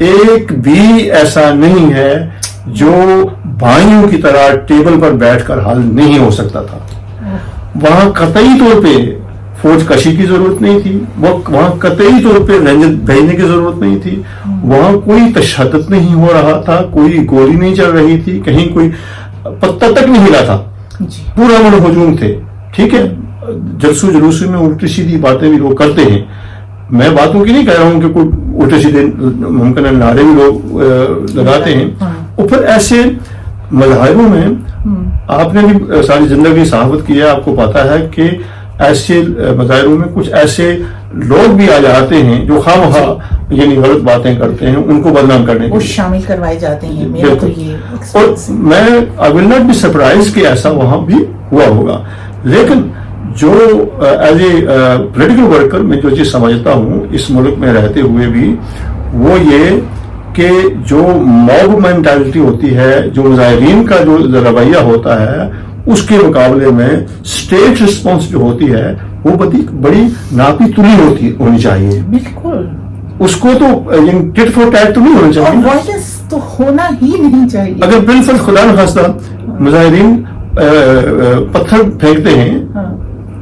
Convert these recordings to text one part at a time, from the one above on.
ایک بھی ایسا نہیں ہے جو بھائیوں کی طرح ٹیبل پر بیٹھ کر حل نہیں ہو سکتا تھا. وہاں قطعی طور پہ فوج کشی کی ضرورت نہیں تھی, وہاں قطعی طور پہ رینجر بھیجنے کی ضرورت نہیں تھی, وہاں کوئی تشدد نہیں ہو رہا تھا, کوئی گولی نہیں چل رہی تھی, کہیں کوئی پتہ تک نہیں ہلا تھا, پورا من ہجوم تھے. ٹھیک ہے, جلسوں جلوسوں میں الٹی سیدھی باتیں بھی لوگ کرتے ہیں. میں باتوں کی نہیں کہہ رہا ہوں کہ کوئی الٹے سیدھے ممکن ہے نعرے بھی لوگ لگاتے ہیں. اور پھر ایسے مظاہروں میں آپ نے بھی ساری زندگی صحافت کی ہے, آپ کو پتا ہے کہ ایسے مظاہروں میں کچھ ایسے لوگ بھی آ جاتے ہیں جو خواہ یعنی غلط باتیں کرتے ہیں, ان کو بدنام کرنے کے شامل کروائے جاتے ہیں. میرا تو یہ اور میں آئی ول ناٹ بی سرپرائز کہ ایسا وہاں بھی ہوا ہوگا. لیکن جو ایز اے پولیٹیکل ورکر میں جو چیز سمجھتا ہوں اس ملک میں رہتے ہوئے بھی, وہ یہ کہ جو موب مینٹالٹی ہوتی ہے, جو مظاہرین کا جو رویہ ہوتا ہے, اس کے مقابلے میں اسٹیٹ رسپانس جو ہوتی ہے وہ بڑی ناپی تلی ہونی چاہیے. بالکل, اس کو تو ٹٹ فور ٹیٹ تو نہیں ہونا چاہیے, وائلنس تو ہونا ہی نہیں چاہیے. اگر بالفرض خدا نخواستہ مظاہرین پتھر پھینکتے ہیں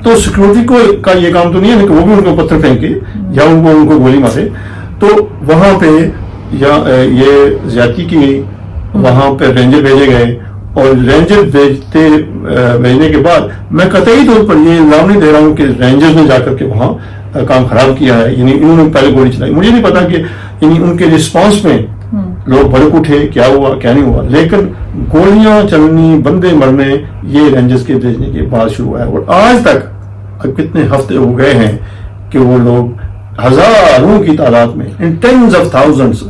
تو سیکورٹی کا یہ کام تو نہیں ہے کہ وہ بھی ان کو پتھر پھینکے یا ان کو گولی مارے. تو وہاں پہ یا یہ زیادتی کی گئی, وہاں پہ رینجر بھیجے گئے, اور رینجر بھیجنے کے بعد میں قطعی طور پر یہ الزام نہیں دے رہا ہوں کہ رینجرز نے جا کر کے وہاں کام خراب کیا ہے, یعنی انہوں نے پہلے گولی چلائی. مجھے نہیں پتا کہ یعنی ان کے رسپانس میں لوگ بھڑک اٹھے, کیا ہوا کیا نہیں ہوا, لیکن گولیاں چلنی, بندے مرنے یہ رینجرز کے بھیجنے کے بعد شروع ہوا ہے. اور آج تک کتنے ہفتے ہو گئے ہیں کہ وہ لوگ ہزاروں کی تعداد میں, ان ٹینز آف تھاؤزنڈز,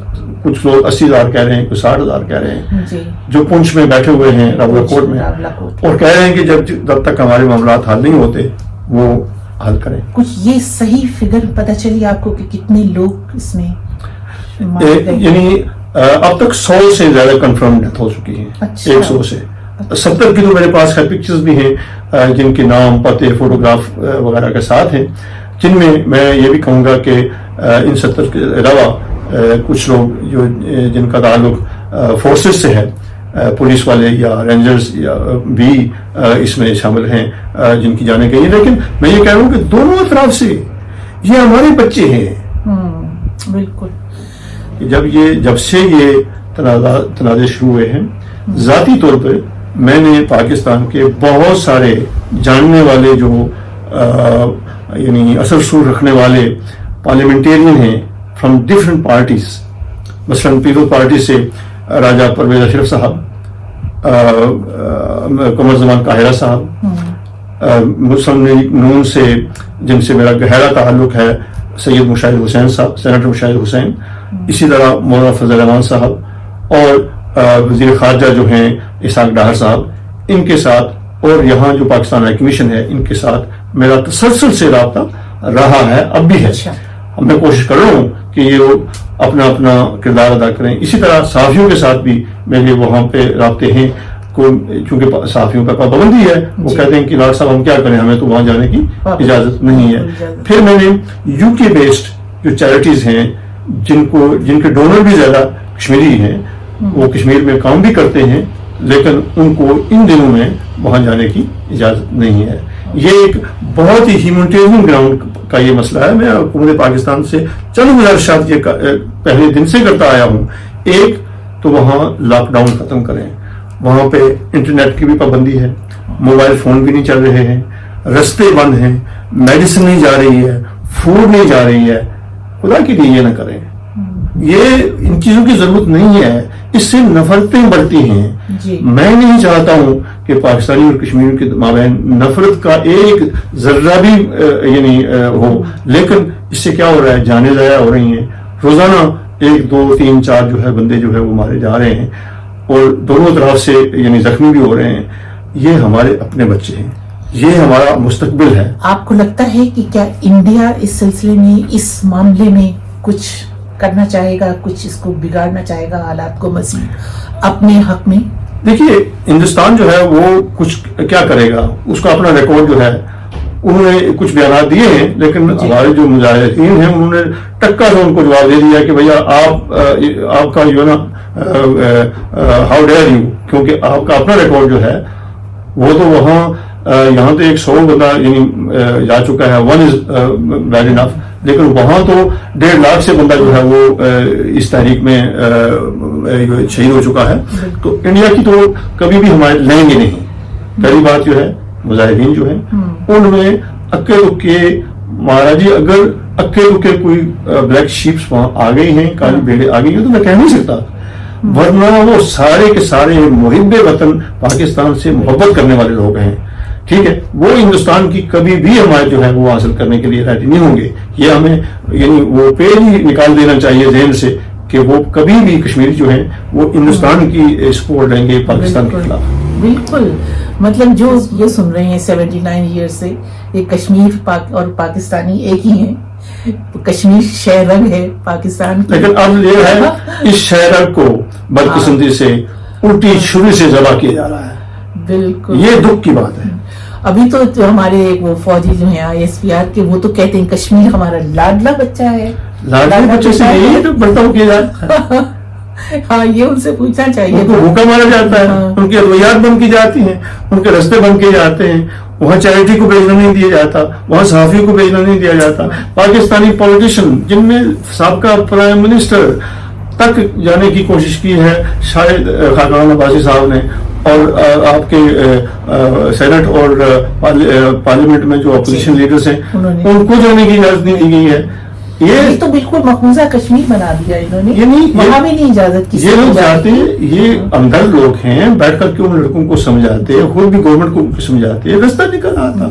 کچھ لوگ 80,000 کہہ رہے ہیں, کچھ 60,000 کہہ رہے ہیں, جو پونچھ میں بیٹھے ہوئے ہیں راولا کوٹ میں, اور کہہ رہے ہیں کہ جب تک ہمارے معاملات حل نہیں ہوتے وہ حل کریں. کچھ یہ صحیح فگر پتہ چلی آپ کو کہ کتنے لوگ اس میں یعنی اب تک 100 سے زیادہ کنفرم ڈیتھ ہو چکی ہیں. 100 سے 70 کی تو میرے پاس ہے پکچرز بھی ہیں جن کے نام, پتے, فوٹوگراف وغیرہ کے ساتھ ہیں, جن میں یہ بھی کہوں گا کہ ان 70 کے علاوہ کچھ لوگ جن کا تعلق فورسز سے ہے, پولیس والے یا رینجرز یا بھی اس میں شامل ہیں جن کی جانیں گئی. لیکن میں یہ کہہ رہا ہوں کہ دونوں اطراف سے یہ ہمارے بچے ہیں. بالکل, جب سے یہ تنازع شروع ہوئے ہیں, ذاتی طور پر میں نے پاکستان کے بہت سارے جاننے والے جو یعنی اثر رسوخ رکھنے والے پارلیمنٹیرین ہیں فرام ڈفرنٹ پارٹیز, مثلاً پیپل پارٹی سے راجہ پرویز اشرف صاحب, قمر زمان قاہرہ صاحب, مسلم لیگ نون سے جن سے میرا گہرا تعلق ہے سید مشاہد حسین صاحب, سینیٹر مشاہد حسین, اسی طرح مولانا فضل الرحمان صاحب, اور وزیر خارجہ جو ہیں اسحاق ڈاہر صاحب, ان کے ساتھ, اور یہاں جو پاکستان ہائی کمیشن ہے ان کے ساتھ میرا تسلسل سے رابطہ رہا ہے, اب بھی ہے. میں کوشش کر رہا ہوں کہ یہ لوگ اپنا اپنا کردار ادا کریں. اسی طرح صحافیوں کے ساتھ بھی میرے وہاں پہ رابطے ہیں, چونکہ صحافیوں پر پابندی ہے, وہ کہتے ہیں کہ لاڈ صاحب ہم کیا کریں, ہمیں تو وہاں جانے کی اجازت نہیں ہے. پھر میں نے یو کے بیسڈ جو چیریٹیز ہیں جن کے ڈونر بھی زیادہ کشمیری ہیں, وہ کشمیر میں کام بھی کرتے ہیں, لیکن ان کو ان دنوں میں وہاں جانے کی اجازت نہیں ہے. یہ ایک بہت ہی ہیومینٹیرین گراؤنڈ کا یہ مسئلہ ہے. میں حکومت پاکستان سے چند گزارشات یہ پہلے دن سے کرتا آیا ہوں. ایک تو وہاں لاک ڈاؤن ختم کریں, وہاں پہ انٹرنیٹ کی بھی پابندی ہے, موبائل فون بھی نہیں چل رہے ہیں, رستے بند ہیں, میڈیسن نہیں جا رہی ہے, فوڈ نہیں جا رہی ہے. خدا کے لیے یہ نہ کریں, یہ ان چیزوں کی ضرورت نہیں ہے, اس سے نفرتیں بڑھتی ہیں. میں نہیں چاہتا ہوں کہ پاکستانی اور کشمیریوں کے مابین نفرت کا ایک ذرہ بھی یعنی ہو, لیکن اس سے کیا ہو رہا ہے, جانیں ضائع ہو رہی ہیں. روزانہ 1 2 3 4 جو ہے بندے جو ہے وہ مارے جا رہے ہیں, اور دونوں طرف سے یعنی زخمی بھی ہو رہے ہیں. یہ ہمارے اپنے بچے ہیں, یہ ہمارا مستقبل ہے. آپ کو لگتا ہے کہ کیا انڈیا اس سلسلے میں, اس معاملے میں کچھ کرنا چاہے گا, کچھ اس کو بگاڑنا چاہے گا, حالات کو مزید اپنے حق میں؟ دیکھیے, ہندوستان جو ہے وہ کچھ کیا کرے گا, اس کا اپنا ریکارڈ جو ہے انہوں نے کچچھ بیانات دیے ہیں، لیکن ہمارے جو مجاہدین ہیں انہوں نے ٹکا سے ان کو جواب دے دیا کہ بھیا آپ کا جو ہے نا ہاؤ ڈیئر یو، کیونکہ آپ کا اپنا ریکارڈ جو ہے وہ تو وہاں یہاں تو 100 بندہ یعنی جا چکا ہے، 1 از بیڈ انف، لیکن وہاں تو 1.5 لاکھ سے بندہ جو ہے وہ اس تحریک میں شہید ہو چکا ہے. تو انڈیا کی تو کبھی بھی ہمارے لیں گے نہیں. پہلی بات جو ہے مجاہدین جو ہیں ان میں اکے دکے مہاراج جی اگر اکے دکے کوئی بلیک شیپس وہاں آ گئی ہیں، کالی بھیڑیں آ گئی ہیں تو میں کہہ نہیں سکتا، ورنہ وہ سارے کے سارے محب وطن پاکستان سے محبت کرنے والے لوگ ہیں. ٹھیک ہے، وہ ہندوستان کی کبھی بھی حمایت جو ہے وہ حاصل کرنے کے لیے ریڈی نہیں ہوں گے. یہ ہمیں یعنی وہ پیج ہی نکال دینا چاہیے ذہن سے کہ وہ کبھی بھی کشمیری جو ہیں وہ ہندوستان کی سپورٹ لیں گے پاکستان کے خلاف. بالکل، مطلب جو یہ سن رہے ہیں 79 ایئر سے، یہ کشمیر اور پاکستانی ایک ہی ہیں. کشمیر شہ رنگ ہے پاکستان کی، لیکن اب یہ ہے اس شہ رنگ کو بدقسمتی سے الٹی چھری سے ذبح کیا جا رہا ہے. بالکل، یہ دکھ کی بات ہے. ابھی تو ہمارے وہ فوجی جو ہیں ISPR کے، وہ تو کہتے ہیں کشمیر ہمارا لاڈلا بچہ ہے. لاڈلے بچے سے یہی تو برتاؤ کیا جاتا ہے. ہاں، یہ ان سے پوچھنا چاہیے. ان کو بھوکا مارا جاتا ہے، ان کی ادویات بند کی جاتی ہیں، ان کے رستے بند کیے جاتے ہیں، وہاں چیریٹی کو بھیجنا نہیں دیا جاتا، وہاں صحافیوں کو بھیجنا نہیں دیا جاتا. پاکستانی پولیٹیشین جن میں سابقہ پرائم منسٹر تک جانے کی کوشش کی ہے شاید خاقان عباسی صاحب نے، اور آپ کے سینٹ اور پارلیمنٹ میں جو اپوزیشن لیڈرز ہیں ان کو جانے کی اجازت نہیں دی گئی ہے. یہ تو بالکل مقبوضہ کشمیر بنا دیا انہوں نے، وہاں بھی نہیں اجازت کی. یہ لوگ چاہتے ہیں، یہ اندر لوگ ہیں، بیٹھ کر کے ان لڑکوں کو سمجھاتے ہیں، خود بھی گورنمنٹ کو سمجھاتے ہیں، رستہ نکل آتا.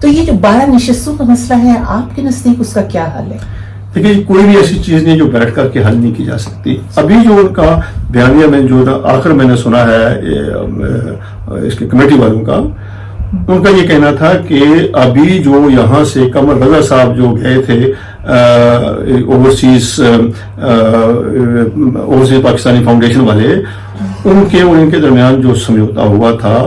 تو یہ جو 12 نشستوں کا مسئلہ ہے، آپ کے نزدیک اس کا کیا حل ہے؟ دیکھیے، کوئی بھی ایسی چیز نہیں جو بیٹھ کر کے حل نہیں کی جا سکتی. ابھی جو ان کا بیانیہ میں جو آخر میں نے سنا ہے اس کے کمیٹی والوں کا، ان کا یہ کہنا تھا کہ ابھی جو یہاں سے قمر رضا صاحب جو گئے تھے اوورسیز پاکستانی فاؤنڈیشن والے، ان کے اور ان کے درمیان جو سمجھوتا ہوا تھا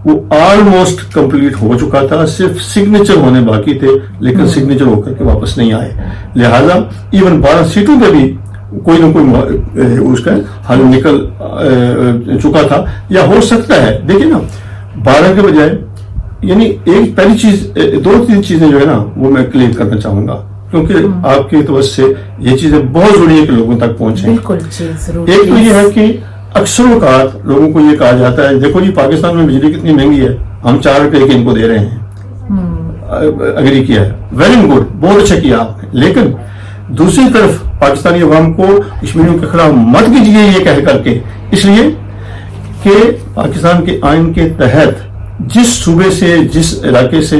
وہ آلموسٹ کمپلیٹ ہو چکا تھا، صرف سگنیچر ہونے باقی تھے، لیکن سگنیچر ہو کر کے واپس نہیں آئے. لہذا ایون 12 سیٹوں پہ بھی کوئی نہ کوئی اس کا حل نکل چکا تھا یا ہو سکتا ہے. دیکھیں نا، 12 کے بجائے یعنی ایک پہلی چیز 2-3 چیزیں جو ہے نا وہ میں کلیئر کرنا چاہوں گا، کیونکہ آپ کی توجہ سے یہ چیزیں بہت ضروری ہے کہ لوگوں تک پہنچیں. بالکل، ایک تو یہ ہے کہ اکثر اوقات لوگوں کو یہ کہا جاتا ہے دیکھو جی پاکستان میں بجلی کتنی مہنگی ہے، ہم 4 روپے کی ان کو دے رہے ہیں. اگری کیا ہے، ویری گڈ، بہت اچھا کیا آپ نے، لیکن دوسری طرف پاکستانی عوام کو کشمیریوں کے خلاف مت کیجیے یہ کہہ کر کے، اس لیے کہ پاکستان کے آئین کے تحت جس صوبے سے جس علاقے سے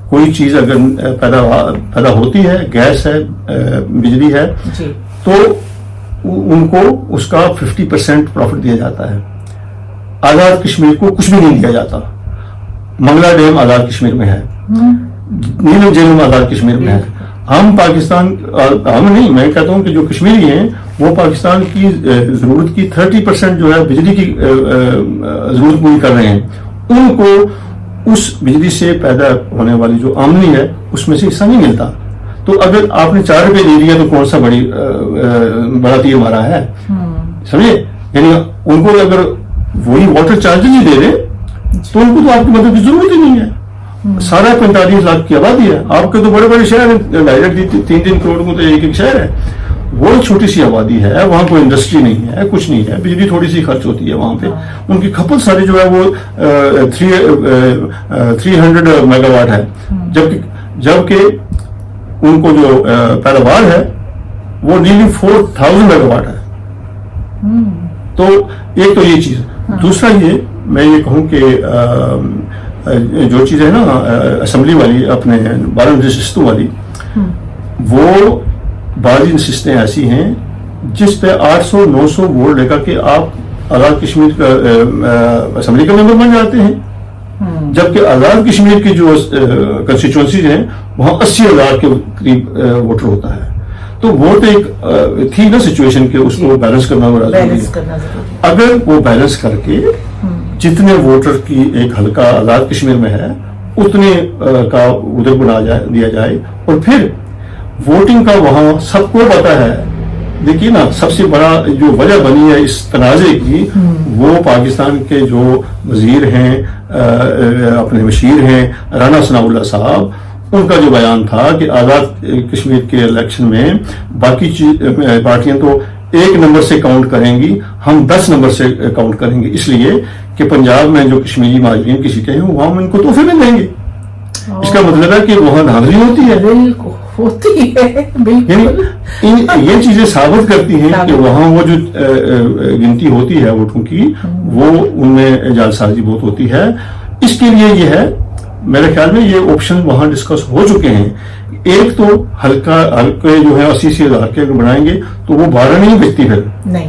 کوئی چیز اگر پیدا ہوتی ہے، گیس ہے، بجلی ہے، تو ان کو اس کا 50% پروفٹ دیا جاتا ہے. آزاد کشمیر کو کچھ بھی نہیں دیا جاتا. منگلا ڈیم آزاد کشمیر میں ہے، نیلم جھیلم آزاد کشمیر میں ہے. ہم پاکستان، ہم نہیں، میں کہتا ہوں کہ جو کشمیری ہیں وہ پاکستان کی ضرورت کی 30% جو ہے بجلی کی ضرورت پوری کر رہے ہیں. ان کو اس بجلی سے پیدا ہونے والی جو آمدنی ہے اس میں سے حصہ نہیں ملتا. تو اگر آپ نے 4 روپے دے دیا تو کون سا بڑا تیر مارا ہے، سمجھے؟ یعنی ان کو اگر وہی واٹر چارجز ہی دے دیں تو ان کو تو آپ کی مدد کی ضرورت ہی نہیں ہے. سارا 45 لاکھ کی آبادی ہے، آپ کے تو بڑے بڑے شہر ہیں، ڈائریکٹ 3 کروڑ کو تو ایک شہر ہے، وہ چھوٹی سی آبادی ہے، وہاں کوئی انڈسٹری نہیں ہے، کچھ نہیں ہے، بجلی تھوڑی سی خرچ ہوتی ہے وہاں پہ. ان کی کھپت ساری جو ہے وہ 300 میگا واٹ ہے، جبکہ ان کو جو پیداوار ہے وہ نیلی 4000 میگا واٹ ہے. تو ایک تو یہ چیز. دوسرا یہ میں یہ کہوں کہ جو چیز ہے نا اسمبلی والی اپنے 12 نشستوں والی، وہ بعض نشستیں ایسی ہیں جس پہ 800-900 ووٹ لے کر کے آپ آزاد کشمیر کا اسمبلی کا ممبر بن جاتے ہیں، جبکہ آزاد کشمیر کی جو کنسٹیچوئنسیز ہیں وہاں 80,000 کے قریب ووٹر ہوتا ہے. تو وہ تو ایک تھی نا سچویشن کہ اس کو بیلنس کرنا ضروری ہے. اگر وہ بیلنس کر کے جتنے ووٹر کی ایک حلقہ آزاد کشمیر میں ہے اتنے کا ادھر بنا دیا جائے. اور پھر ووٹنگ کا وہاں سب کو پتا ہے. دیکھیے نا, سب سے بڑا جو وجہ بنی ہے اس تنازع کی, وہ پاکستان کے جو وزیر ہیں, اپنے مشیر ہیں, رانا ثناء اللہ صاحب, ان کا جو بیان تھا کہ آزاد کشمیر کے الیکشن میں باقی پارٹیاں تو 1 نمبر سے کاؤنٹ کریں گی, ہم 10 نمبر سے کاؤنٹ کریں گے, اس لیے کہ پنجاب میں جو کشمیری مہاجرین کی سیٹیں ہیں وہاں ہم ان کو تحفے میں دیں گے. اس کا مطلب ہے کہ وہاں دھاندلی ہوتی ہے. ہوتی ہے بالکل. یہ چیزیں ثابت کرتی ہیں کہ وہاں وہ جو گنتی ہوتی ہے ووٹوں کی, وہ ان میں جعلسازی بہت ہوتی ہے. اس کے لیے یہ ہے, میرے خیال میں یہ آپشن وہاں ڈسکس ہو چکے ہیں. ایک تو حلقے جو ہے 80,000 کے اگر بنائیں گے تو وہ 12 نہیں بچتی, پھر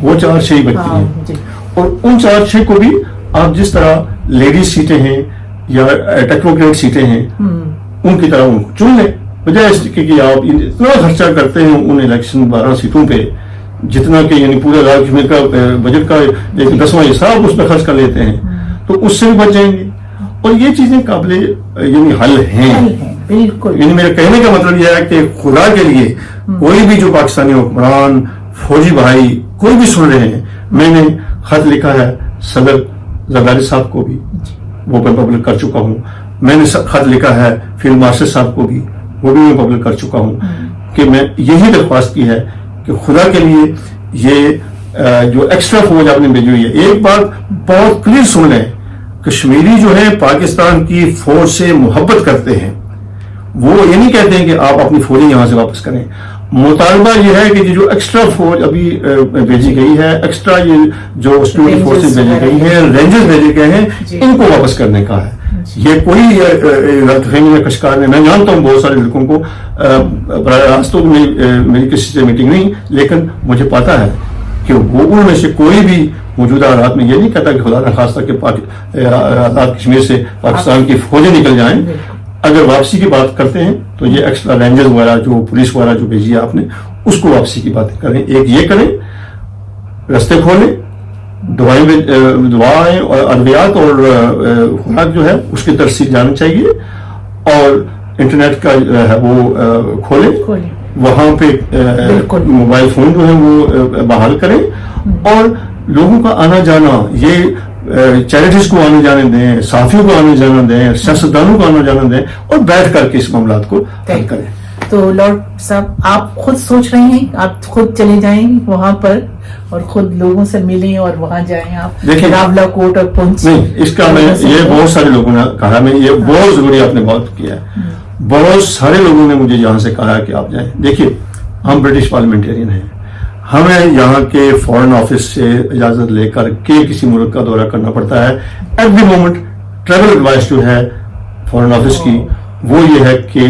وہ 4-6 ہی بچتی ہیں. اور ان 4-6 کو بھی آپ جس طرح لیڈیز سیٹیں ہیں یا ٹیکنوکریٹ سیٹیں ہیں ان کی طرح ان کو چن لیں, بجائے اس کہ آپ اتنا خرچہ کرتے ہیں ان الیکشن 12 سیٹوں پہ, جتنا کہ یعنی پورے آزاد کشمیر کا بجٹ کا ایک 10واں حصہ آپ اس پہ خرچ کر لیتے ہیں, تو اس سے بھی بچ جائیں گے. اور یہ چیزیں قابل یعنی حل ہیں بالکل. یعنی میرے کہنے کا مطلب یہ ہے کہ خدا کے لیے کوئی بھی جو پاکستانی حکمران, فوجی بھائی, کوئی بھی سن رہے ہیں, میں نے خط لکھا ہے صدر زرداری صاحب کو بھی, وہ میں پبلک کر چکا ہوں. میں نے خط لکھا ہے فیلڈ مارشل صاحب کو بھی, وہ بھی میں پبلک کر چکا ہوں کہ میں یہی درخواست کی ہے کہ خدا کے لیے یہ جو ایکسٹرا فوج آپ نے بھیجی ہوئی ہے, ایک بات بہت کلیئر سن لیں, کشمیری جو ہے پاکستان کی فوج سے محبت کرتے ہیں. وہ یہ نہیں کہتے ہیں کہ آپ اپنی فوجیں یہاں سے واپس کریں. مطالبہ یہ ہے کہ جو ایکسٹرا فوج ابھی بھیجی گئی ہے, ایکسٹرا یہ جو سیکورٹی فورسز بھیجی گئی ہیں, رینجرز بھیجے گئے ہیں, ان کو واپس کرنے کا ہے. یہ کوئی غلط فہمی یا کشکار نہیں. میں جانتا ہوں بہت سارے لڑکوں کو, براہ راست تو میری کسی سے میٹنگ نہیں, لیکن مجھے پتا ہے کہ وہ ان میں سے کوئی بھی موجودہ حالات میں یہ نہیں کہتا کہ خدا نہ خواستہ کہ آزاد کشمیر سے پاکستان کی فوجیں نکل جائیں. اگر واپسی کی بات کرتے ہیں تو یہ ایکسٹرا رینجر وغیرہ جو پولیس وغیرہ جو بھیجی ہے آپ نے, اس کو واپسی کی باتیں کریں. ایک یہ کریں, رستے کھولیں, دعائیں اور ادویات اور خوراک جو ہے اس کی ترسیل جانی چاہیے, اور انٹرنیٹ کا ہے وہ کھولیں, وہاں پہ موبائل فون جو ہے وہ بحال کریں, اور لوگوں کا آنا جانا, یہ چیریٹیز کو آنے جانے دیں, صحافیوں کو آنے جانا دیں, سیاستدانوں کو آنا جانا دیں, اور بیٹھ کر کے اس معاملات کو حل کریں. تو لارڈ صاحب آپ خود سوچ رہے ہیں, آپ خود چلے جائیں وہاں پر اور خود لوگوں سے ملیں اور وہاں جائیں آپ راولا کوٹ اور پونچھ؟ نہیں, اس کا میں یہ بہت سارے لوگوں نے کہا, میں یہ بہت ضروری آپ نے بات کیا ہے. بہت سارے لوگوں نے مجھے یہاں سے کہا کہ آپ جائیں. دیکھیے, ہم برٹش پارلیمنٹرین ہیں, ہمیں یہاں کے فورن آفس سے اجازت لے کر کے کسی ملک کا دورہ کرنا پڑتا ہے. ایوری مومنٹ ٹریول ایڈوائس جو ہے فورن آفس کی وہ یہ ہے کہ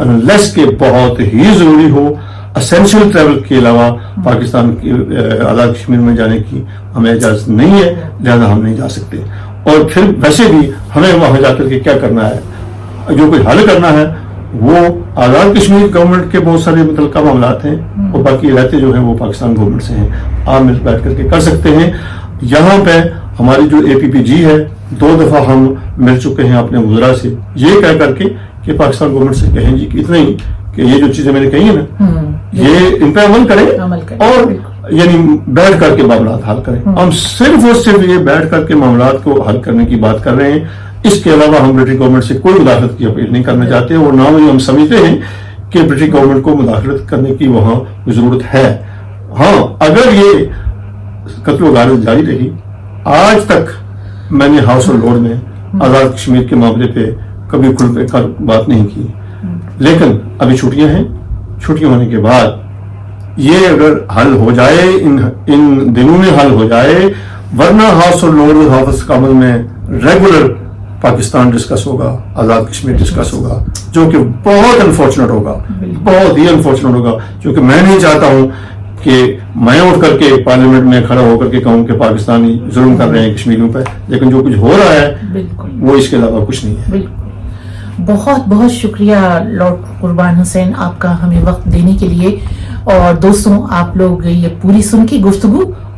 انلیس کے بہت ہی ضروری ہو, اسینشیل ٹریول کے علاوہ پاکستان کی آزاد کشمیر میں جانے کی ہمیں اجازت نہیں ہے, لہذا ہم نہیں جا سکتے. اور پھر ویسے بھی ہمیں وہاں جا کر کے کیا کرنا ہے, جو کوئی حل کرنا ہے وہ آزاد کشمیر گورنمنٹ کے بہت سارے متعلقہ معاملات ہیں, اور باقی رہتے جو ہیں وہ پاکستان گورنمنٹ سے ہیں. آپ مل بیٹھ کر کے کر سکتے ہیں. یہاں پہ ہماری جو APPG ہے 2 دفعہ ہم مل چکے ہیں اپنے وزراء سے, یہ کہہ کر کے کہ پاکستان گورنمنٹ سے کہیں جی کہ اتنا ہی کہ یہ جو چیزیں میں نے کہی ہیں نا, یہ ان پہ عمل کریں اور یعنی بیٹھ کر کے معاملات حل کریں. ہم صرف اور صرف یہ بیٹھ کر کے معاملات کو حل کرنے کی بات کر رہے ہیں. اس کے علاوہ ہم برٹش گورنمنٹ سے کوئی مداخلت کی اپیل نہیں کرنا چاہتے, اور نہ ہی ہم سمجھتے ہیں کہ برٹش گورنمنٹ کو مداخلت کرنے کی وہاں ضرورت ہے. ہاں, اگر یہ قتل و غارت جاری رہی, آج تک میں نے ہاؤس اور لارڈ میں آزاد کشمیر کے معاملے پہ کبھی کھل کر بات نہیں کی, لیکن ابھی چھٹیاں ہیں, چھٹیاں ہونے کے بعد یہ اگر حل ہو جائے, ان دنوں میں حل ہو جائے, ورنہ ہاؤس اور لارڈ ہاؤس کامن میں ریگولر پاکستان ڈسکس ہوگا, آزاد کشمیر ڈسکس ہوگا, جو کہ بہت انفارچونیٹ ہوگا, بہت ہی انفارچونیٹ ہوگا. کیونکہ میں نہیں چاہتا ہوں کہ میں اٹھ کر کے پارلیمنٹ میں کھڑا ہو کر کے کہوں کہ پاکستانی ظلم کر رہے ہیں کشمیریوں پہ, لیکن جو کچھ ہو رہا ہے وہ اس کے علاوہ کچھ نہیں ہے. بہت بہت شکریہ لارڈ قربان حسین آپ کا ہمیں وقت دینے کے لیے. اور دوستوں, آپ لوگ یہ پوری سن کی گفتگو